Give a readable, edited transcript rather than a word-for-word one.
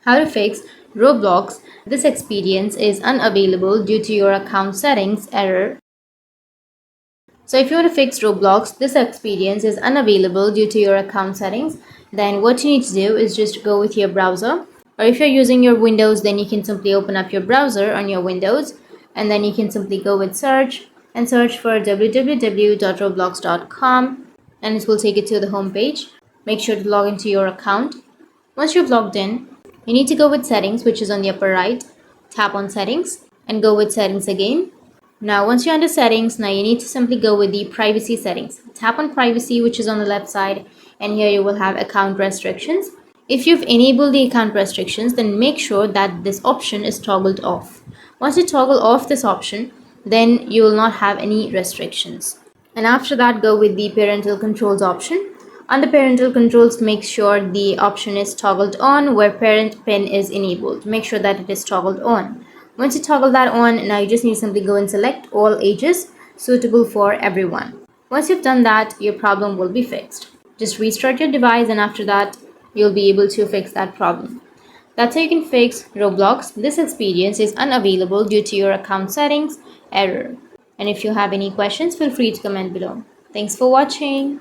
How to fix Roblox. This experience is unavailable due to your account settings error. So if you want to fix Roblox, this experience is unavailable due to your account settings, then what you need to do is just go with your browser. Or if you're using your Windows, then you can simply open up your browser on your Windows, and then you can simply go with search and search for www.roblox.com, and it will take you to the home page. Make sure to log into your account. Once you've logged in, you need to go with settings, which is on the upper right. Tap on settings and go with settings again. Now once you're under settings, now you need to simply go with the privacy settings. Tap on privacy, which is on the left side, and here you will have account restrictions. If you've enabled the account restrictions, then make sure that this option is toggled off. Once you toggle off this option, then you will not have any restrictions. And after that, go with the parental controls option. Under parental controls, make sure the option is toggled on where parent pin is enabled. Make sure that it is toggled on. Once you toggle that on, now you just need to simply go and select all ages suitable for everyone. Once you've done that, your problem will be fixed. Just restart your device, and after that, you'll be able to fix that problem. That's how you can fix Roblox. This experience is unavailable due to your account settings error. And if you have any questions, feel free to comment below. Thanks for watching.